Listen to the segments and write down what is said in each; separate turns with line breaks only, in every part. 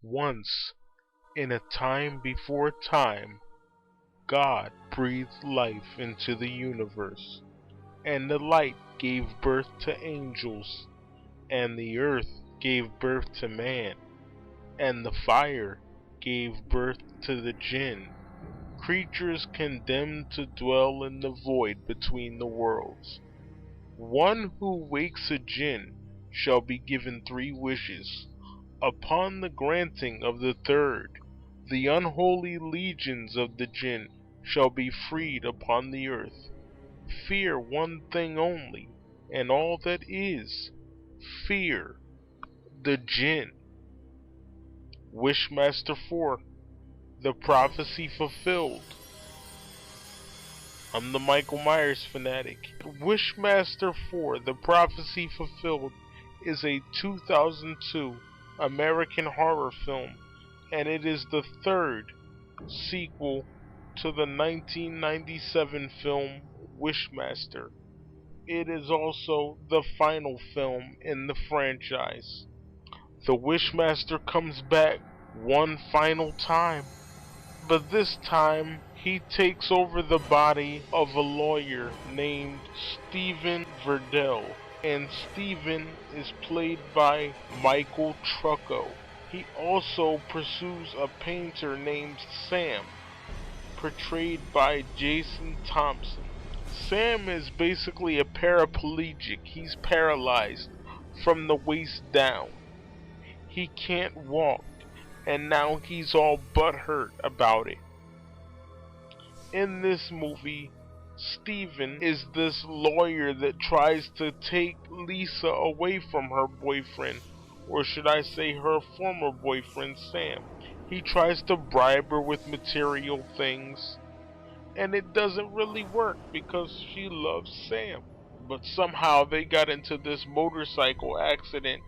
Once, in a time before time, God breathed life into the universe, and the light gave birth to angels, and the earth gave birth to man, and the fire gave birth to the Djinn, creatures condemned to dwell in the void between the worlds. One who wakes a Djinn shall be given 3 wishes. Upon the granting of the third, the unholy legions of the Djinn shall be freed upon the earth. Fear one thing only, and all that is. Fear the Djinn. Wishmaster 4, the prophecy fulfilled. I'm the Michael Myers fanatic. Wishmaster 4, the prophecy fulfilled is a 2002 American horror film, and it is the 3rd sequel to the 1997 film Wishmaster. It is also the final film in the franchise. The Wishmaster comes back one final time, but this time he takes over the body of a lawyer named Stephen Verdell, and Stephen is played by Michael Trucco. He also pursues a painter named Sam, portrayed by Jason Thompson. Sam is basically a paraplegic. He's paralyzed from the waist down. He can't walk, and now he's all butthurt about it. In this movie, Steven is this lawyer that tries to take Lisa away from her boyfriend, or should I say her former boyfriend Sam. He tries to bribe her with material things, and it doesn't really work because she loves Sam. But somehow they got into this motorcycle accident,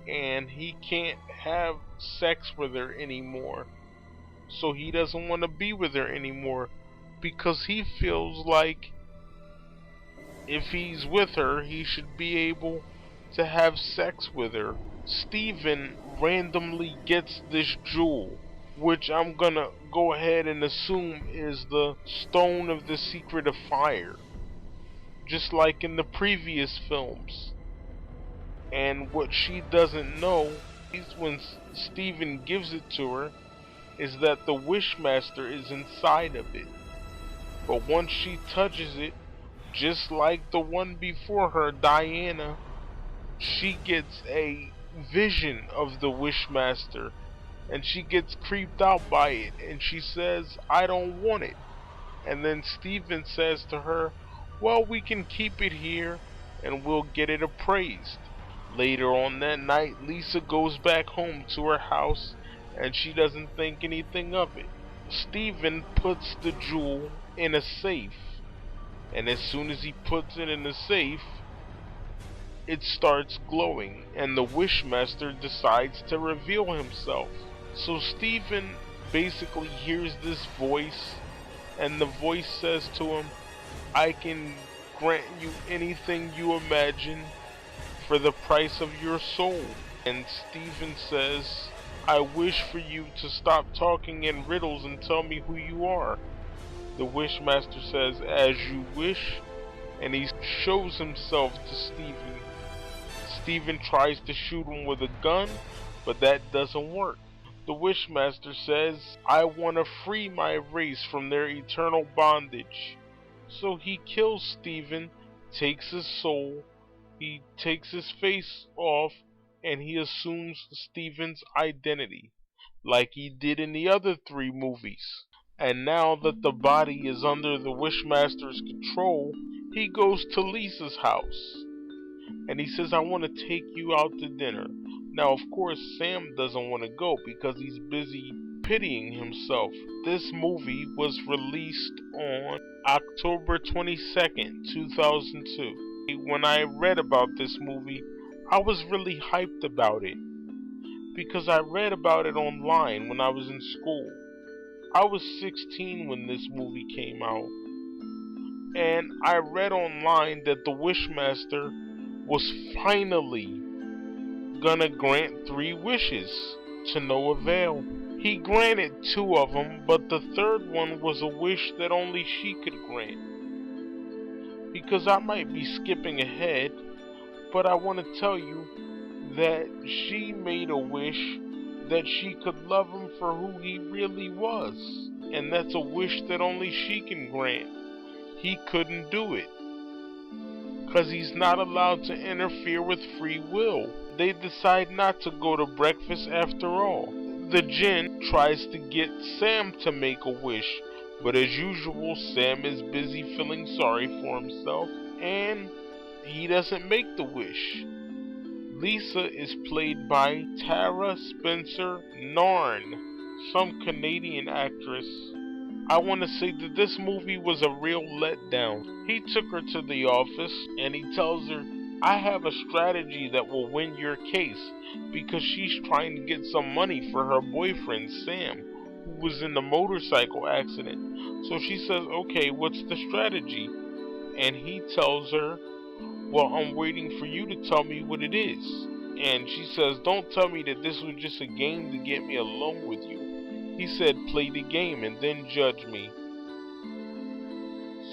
and he can't have sex with her anymore. So he doesn't want to be with her anymore because he feels like if he's with her, he should be able to have sex with her. Steven randomly gets this jewel, which I'm gonna go ahead and assume is the Stone of the Secret of Fire, just like in the previous films. And what she doesn't know is when Steven gives it to her is that the Wishmaster is inside of it. But once she touches it, just like the one before her, Diana, she gets a vision of the Wishmaster, and she gets creeped out by it, and she says, "I don't want it." And then Steven says to her, "Well, we can keep it here and we'll get it appraised." Later on that night, Lisa goes back home to her house and she doesn't think anything of it. Steven puts the jewel in a safe, and as soon as he puts it in the safe, it starts glowing, and the Wishmaster decides to reveal himself. So Steven basically hears this voice, and the voice says to him, "I can grant you anything you imagine for the price of your soul." And Steven says, "I wish for you to stop talking in riddles and tell me who you are." The Wishmaster says, "As you wish," and he shows himself to Steven. Steven tries to shoot him with a gun, but that doesn't work. The Wishmaster says, "I want to free my race from their eternal bondage." So he kills Steven, takes his soul, he takes his face off, and he assumes Steven's identity, like he did in the other 3 movies. And now that the body is under the Wishmaster's control, he goes to Lisa's house, and he says, "I want to take you out to dinner." Now, of course, Sam doesn't want to go because he's busy pitying himself. This movie was released on October 22nd, 2002. When I read about this movie, I was really hyped about it because I read about it online when I was in school. I was 16 when this movie came out, and I read online that the Wishmaster was finally gonna grant 3 wishes. to no avail. He granted 2 of them, but the third one was a wish that only she could grant. Because I might be skipping ahead, but I want to tell you that she made a wish that she could love him for who he really was. And that's a wish that only she can grant. He couldn't do it, because he's not allowed to interfere with free will. They decide not to go to breakfast after all. The Djinn tries to get Sam to make a wish, but as usual, Sam is busy feeling sorry for himself, and he doesn't make the wish. Lisa is played by Tara Spencer-Nairn, some Canadian actress. I want to say that this movie was a real letdown. He took her to the office and he tells her, I have a strategy that will win your case, because she's trying to get some money for her boyfriend Sam, who was in the motorcycle accident. So she says, okay, what's the strategy? And he tells her, well, I'm waiting for you to tell me what it is. And she says, don't tell me that this was just a game to get me alone with you. He said, play the game and then judge me.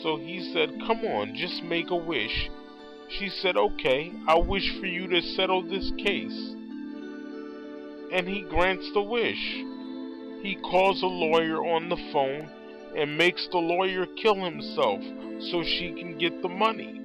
So he said, come on, just make a wish. She said, okay, I wish for you to settle this case. And he grants the wish. He calls a lawyer on the phone and makes the lawyer kill himself so she can get the money.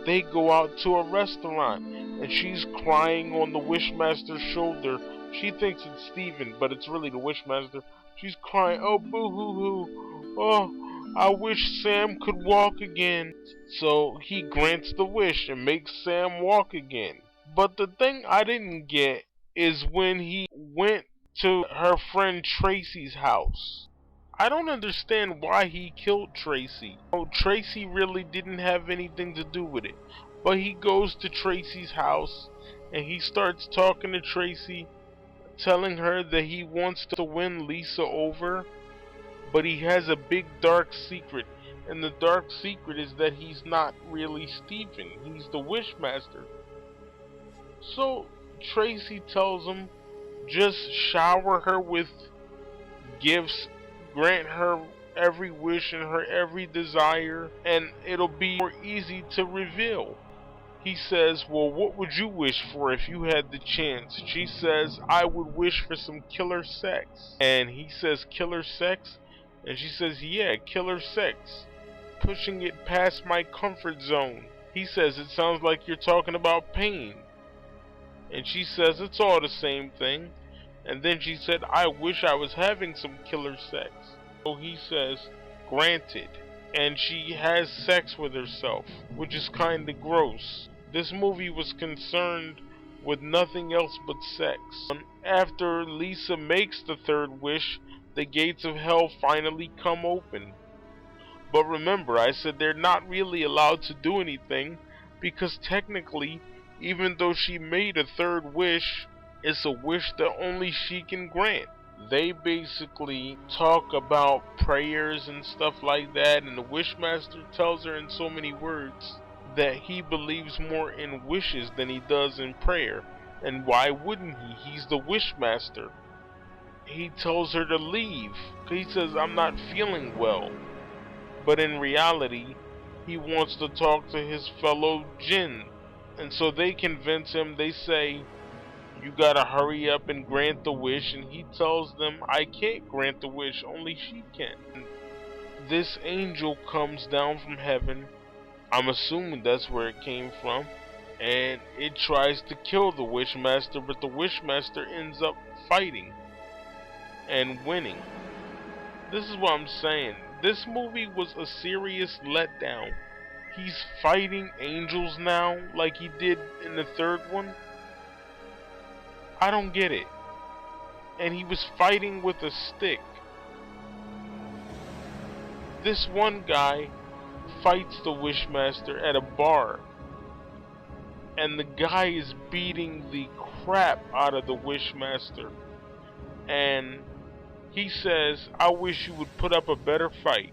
They go out to a restaurant and she's crying on the Wishmaster's shoulder. She thinks it's Steven, but it's really the Wishmaster. She's crying, oh boo-hoo-hoo, oh, I wish Sam could walk again. So he grants the wish and makes Sam walk again. But the thing I didn't get is when he went to her friend Tracy's house. I don't understand why he killed Tracy. Oh, Tracy really didn't have anything to do with it. But he goes to Tracy's house and he starts talking to Tracy, telling her that he wants to win Lisa over, but he has a big dark secret, and the dark secret is that he's not really Stephen, he's the Wishmaster. So Tracy tells him, just shower her with gifts, grant her every wish and her every desire, and it'll be more easy to reveal. He says, well, what would you wish for if you had the chance? She says, I would wish for some killer sex. And he says, killer sex? And she says, yeah, killer sex. Pushing it past my comfort zone. He says, it sounds like you're talking about pain. And she says, it's all the same thing. And then she said, I wish I was having some killer sex. So he says, granted. And she has sex with herself, which is kinda gross. This movie was concerned with nothing else but sex. After Lisa makes the third wish, the gates of hell finally come open. But remember, I said they're not really allowed to do anything, because technically, even though she made a third wish, it's a wish that only she can grant. They basically talk about prayers and stuff like that, and the Wishmaster tells her in so many words that he believes more in wishes than he does in prayer. And why wouldn't he? He's the Wishmaster. He tells her to leave. He says, I'm not feeling well. But in reality, he wants to talk to his fellow Djinn. And so they convince him, they say, you gotta hurry up and grant the wish. And he tells them, I can't grant the wish, only she can. And this angel comes down from heaven. I'm assuming that's where it came from. And it tries to kill the Wishmaster, but the Wishmaster ends up fighting and winning. This is what I'm saying. This movie was a serious letdown. He's fighting angels now, like he did in the third one. I don't get it. And he was fighting with a stick. This one guy fights the Wishmaster at a bar, and the guy is beating the crap out of the Wishmaster, and he says, I wish you would put up a better fight.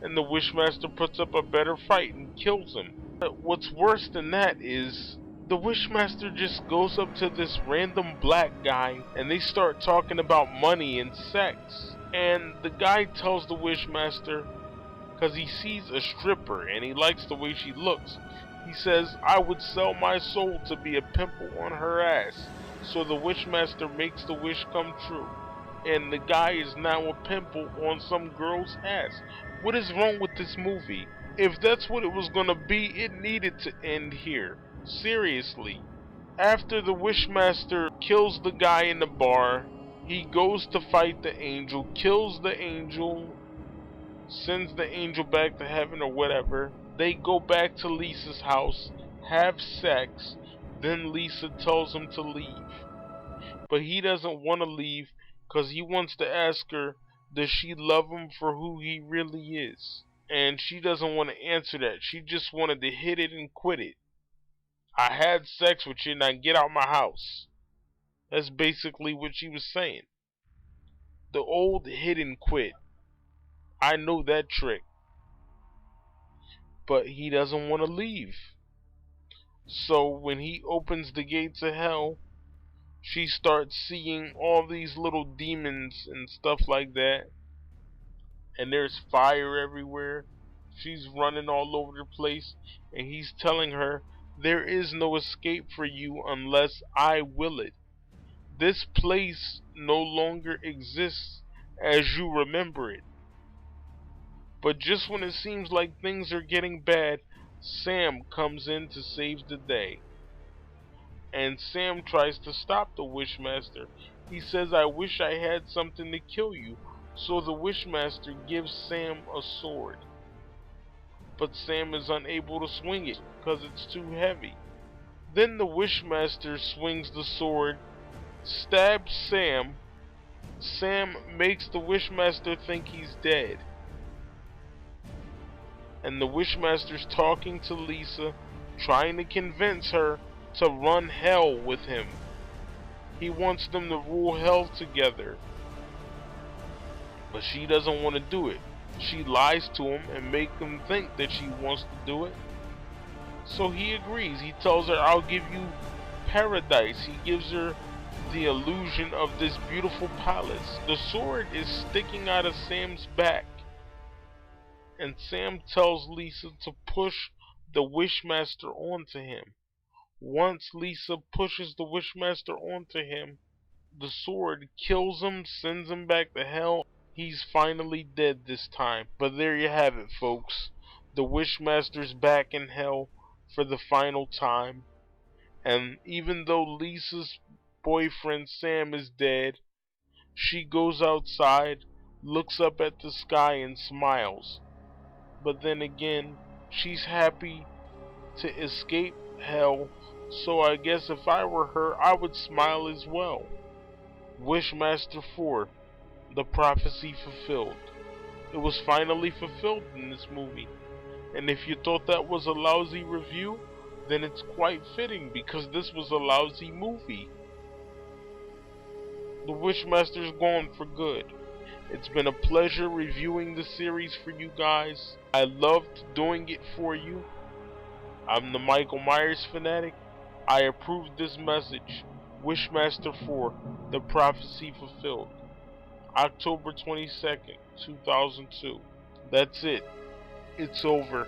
And the Wishmaster puts up a better fight and kills him. But what's worse than that is the Wishmaster just goes up to this random black guy and they start talking about money and sex. And the guy tells the Wishmaster, because he sees a stripper and he likes the way she looks, he says, I would sell my soul to be a pimple on her ass. So the Wishmaster makes the wish come true. And the guy is now a pimple on some girl's ass. What is wrong with this movie? If that's what it was gonna be, it needed to end here. Seriously. After the Wishmaster kills the guy in the bar, he goes to fight the angel, kills the angel, sends the angel back to heaven or whatever. They go back to Lisa's house, have sex, then Lisa tells him to leave. But he doesn't want to leave because he wants to ask her, does she love him for who he really is? And she doesn't want to answer that. She just wanted to hit it and quit it. I had sex with you, now get out my house. That's basically what she was saying. The old hit and quit. I know that trick. But he doesn't want to leave. So when he opens the gates of hell, she starts seeing all these little demons and stuff like that. And there's fire everywhere. She's running all over the place. And he's telling her, there is no escape for you unless I will it. This place no longer exists as you remember it. But just when it seems like things are getting bad, Sam comes in to save the day. And Sam tries to stop the Wishmaster. He says, I wish I had something to kill you. So the Wishmaster gives Sam a sword. But Sam is unable to swing it because it's too heavy. Then the Wishmaster swings the sword, stabs Sam. Sam makes the Wishmaster think he's dead. And the Wishmaster's talking to Lisa, trying to convince her to run hell with him. He wants them to rule hell together. But she doesn't want to do it. She lies to him and makes him think that she wants to do it. So he agrees. He tells her, I'll give you paradise. He gives her the illusion of this beautiful palace. The sword is sticking out of Sam's back. And Sam tells Lisa to push the Wishmaster onto him. Once Lisa pushes the Wishmaster onto him, the sword kills him, sends him back to hell. He's finally dead this time. But there you have it, folks. The Wishmaster's back in hell for the final time. And even though Lisa's boyfriend Sam is dead, she goes outside, looks up at the sky and smiles. But then again, she's happy to escape hell, so I guess if I were her, I would smile as well. Wishmaster 4, the prophecy fulfilled. It was finally fulfilled in this movie. And if you thought that was a lousy review, then it's quite fitting because this was a lousy movie. The Wishmaster's gone for good. It's been a pleasure reviewing the series for you guys. I loved doing it for you. I'm the Michael Myers fanatic. I approve this message. Wishmaster 4, the prophecy fulfilled. October 22nd, 2002. That's it. It's over.